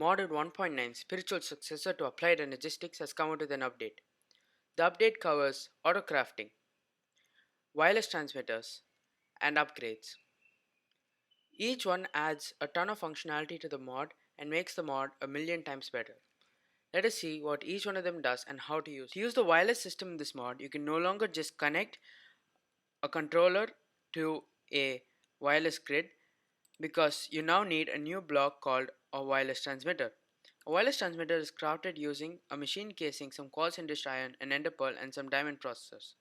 Model 1.9 spiritual successor to applied energistics has come out with an update. The update covers auto crafting, wireless transmitters, and upgrades. Each one adds a ton of functionality to the mod and makes the mod a million times better. Let us see what each one of them does and how to use it. To use the wireless system in this mod, you can no longer just connect a controller to a wireless grid because you now need a new block called a wireless transmitter. A wireless transmitter is crafted using a machine casing, some quartz enriched iron, an ender pearl, and some diamond processors.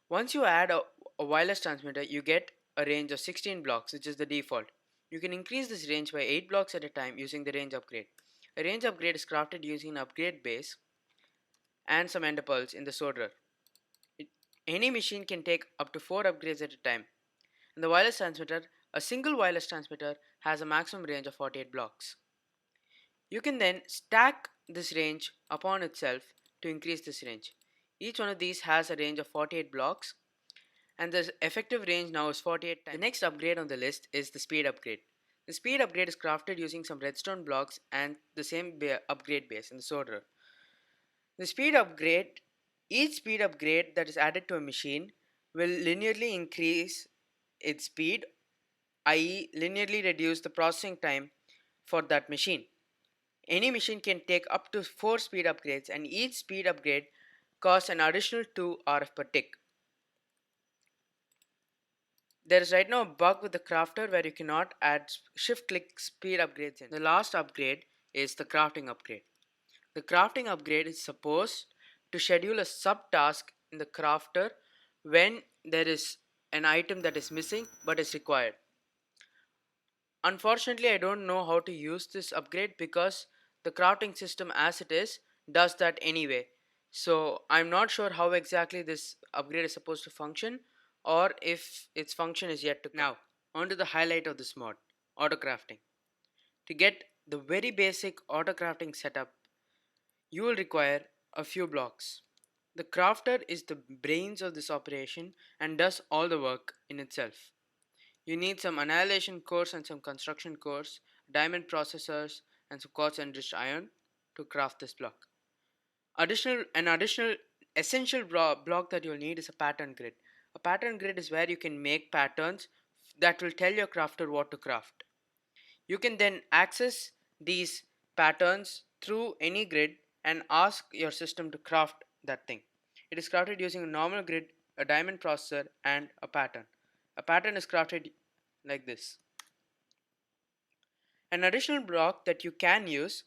Once you add a wireless transmitter, you get a range of 16 blocks, which is the default. You can increase this range by 8 blocks at a time using the range upgrade. A range upgrade is crafted using an upgrade base and some ender pearls in the solderer. Any machine can take up to 4 upgrades at a time. In the wireless transmitter, a single wireless transmitter has a maximum range of 48 blocks. You can then stack this range upon itself to increase this range. Each one of these has a range of 48 blocks and the effective range now is 48 times. The next upgrade on the list is the speed upgrade. The speed upgrade is crafted using some redstone blocks and the same upgrade base in the solderer. The speed upgrade, each speed upgrade that is added to a machine will linearly increase its speed, i.e. linearly reduce the processing time for that machine. Any machine can take up to 4 speed upgrades and each speed upgrade costs an additional 2 RF per tick. There is right now a bug with the crafter where you cannot add shift click speed upgrades in. The last upgrade is the crafting upgrade. The crafting upgrade is supposed to schedule a subtask in the crafter when there is an item that is missing but is required. Unfortunately, I don't know how to use this upgrade because the crafting system as it is does that anyway. So I'm not sure how exactly this upgrade is supposed to function or if its function is yet to come. Now, on to the highlight of this mod, auto crafting. To get the very basic auto crafting setup, you will require a few blocks. The crafter is the brains of this operation and does all the work in itself. You need some annihilation cores and some construction cores, diamond processors, and some quartz enriched iron to craft this block. An additional essential block that you'll need is a pattern grid. A pattern grid is where you can make patterns that will tell your crafter what to craft. You can then access these patterns through any grid and ask your system to craft that thing. It is crafted using a normal grid, a diamond processor, and a pattern. A pattern is crafted like this. An additional block that you can use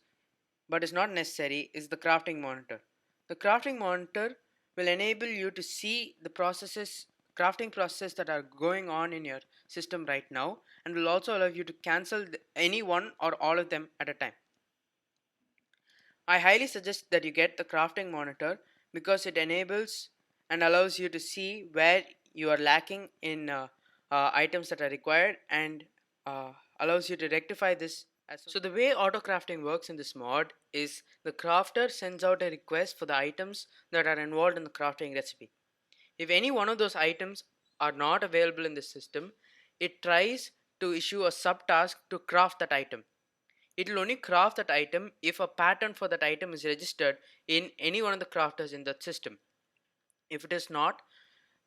but is not necessary is the crafting monitor. The crafting monitor will enable you to see the crafting processes that are going on in your system right now and will also allow you to cancel any one or all of them at a time. I highly suggest that you get the crafting monitor because it enables and allows you to see where you are lacking in items that are required and allows you to rectify this. So the way auto crafting works in this mod is the crafter sends out a request for the items that are involved in the crafting recipe. If any one of those items are not available in the system, it tries to issue a subtask to craft that item. It will only craft that item if a pattern for that item is registered in any one of the crafters in that system. If it is not,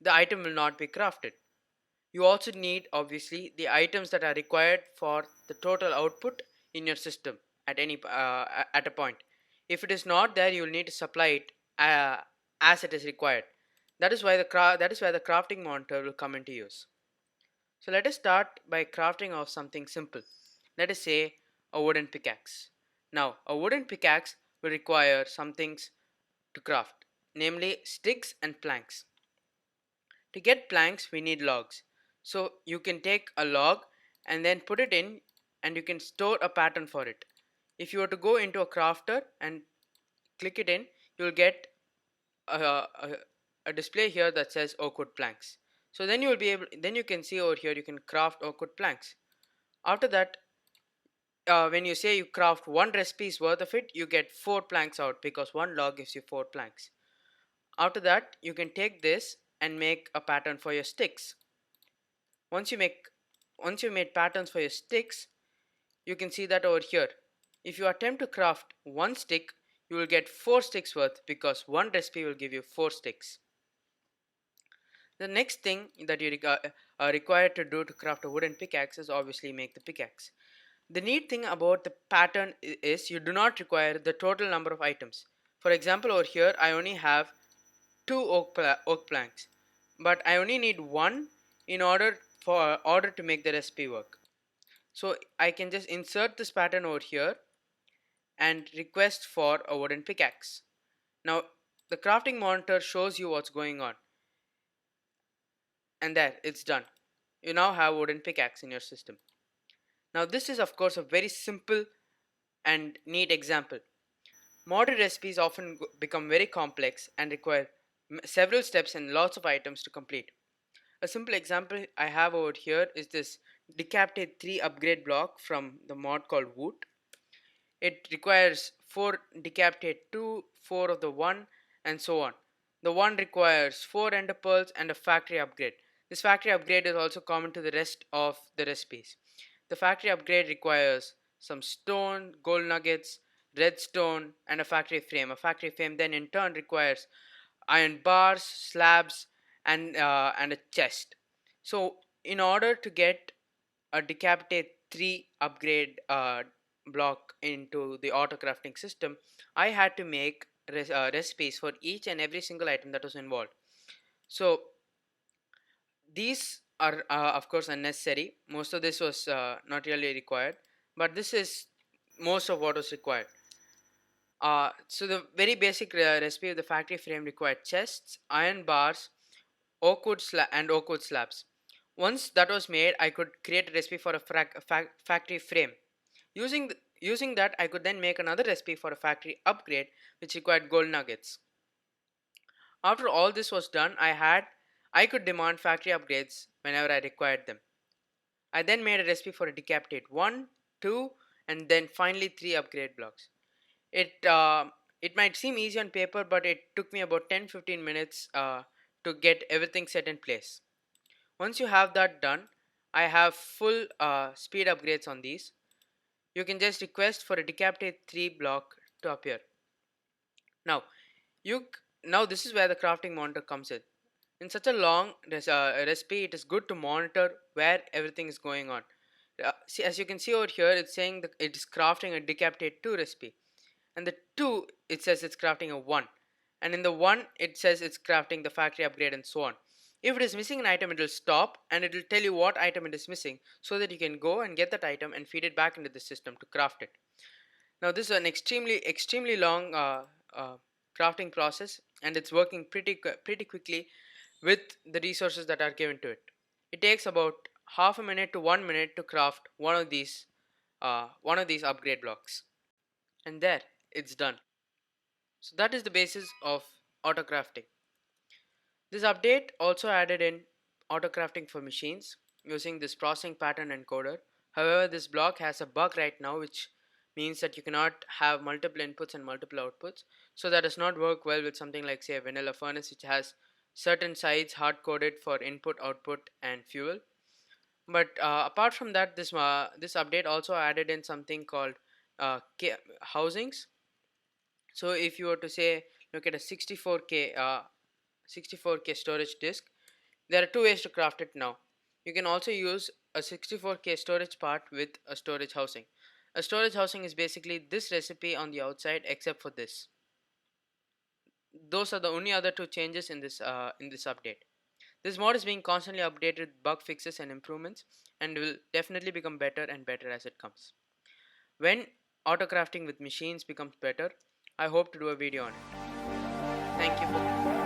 the item will not be crafted. You also need obviously the items that are required for the total output in your system at a point. If it is not there, you will need to supply it as it is required. That is why the crafting monitor will come into use. So let us start by crafting of something simple. Let us say a wooden pickaxe. Now a wooden pickaxe will require some things to craft, namely sticks and planks. To get planks we need logs. So you can take a log and then put it in and you can store a pattern for it. If you were to go into a crafter and click it in, you will get a display here that says oak wood planks. So then you can see over here you can craft oak wood planks. After that, when you say you craft one recipe's worth of it, you get 4 planks out because one log gives you 4 planks. After that, you can take this and make a pattern for your sticks. Once you made patterns for your sticks, you can see that over here. If you attempt to craft one stick, you will get 4 sticks worth because one recipe will give you 4 sticks. The next thing that you are required to do to craft a wooden pickaxe is obviously make the pickaxe. The neat thing about the pattern is you do not require the total number of items. For example, over here I only have 2 oak planks, but I only need one in order to make the recipe work. So I can just insert this pattern over here and request for a wooden pickaxe. Now the crafting monitor shows you what's going on, and there, it's done. You now have wooden pickaxe in your system. Now this is of course a very simple and neat example. Modern recipes often become very complex and require several steps and lots of items to complete. A simple example I have over here is this Decapitate 3 upgrade block from the mod called Woot. It requires 4 Decapitate 2, 4 of the 1, and so on. The 1 requires 4 ender pearls and a factory upgrade. This factory upgrade is also common to the rest of the recipes. The factory upgrade requires some stone, gold nuggets, redstone, and a factory frame. A factory frame then in turn requires iron bars, slabs, and a chest. So in order to get a Decapitate 3 upgrade block into the auto crafting system, I had to make recipes for each and every single item that was involved. So these are of course unnecessary. Most of this was not really required, but this is most of what was required. So the very basic recipe of the factory frame required chests, iron bars, and oak wood slabs. Once that was made, I could create a recipe for a factory frame. Using that, I could then make another recipe for a factory upgrade, which required gold nuggets. After all this was done, I could demand factory upgrades whenever I required them. I then made a recipe for a Decapitate 1, 2, and then finally 3 upgrade blocks. It might seem easy on paper, but it took me about 10-15 minutes to get everything set in place. Once you have that done, I have full speed upgrades on these. You can just request for a Decapitate 3 block to appear. Now, now this is where the crafting monitor comes in. In such a long recipe, it is good to monitor where everything is going on. See, as you can see over here, it's saying that it is crafting a Decapitate 2 recipe. And the 2, it says it's crafting a 1. And in the 1, it says it's crafting the factory upgrade and so on. If it is missing an item, it will stop and it will tell you what item it is missing so that you can go and get that item and feed it back into the system to craft it. Now this is an extremely long crafting process, and it's working pretty quickly with the resources that are given to it. It takes about half a minute to 1 minute to craft one of these upgrade blocks, and there, it's done. So that is the basis of auto crafting. This update also added in auto crafting for machines using this processing pattern encoder. However, this block has a bug right now, which means that you cannot have multiple inputs and multiple outputs. So that does not work well with something like, say, a vanilla furnace, which has certain sides hard coded for input, output, and fuel. But apart from that, this update also added in something called housings. So if you were to say look at a 64K storage disk, there are two ways to craft it now. You can also use a 64K storage part with a storage housing. A storage housing is basically this recipe on the outside except for this. Those are the only other two changes in this update. This mod is being constantly updated with bug fixes and improvements, and will definitely become better and better as it comes. When auto crafting with machines becomes better, I hope to do a video on it. Thank you for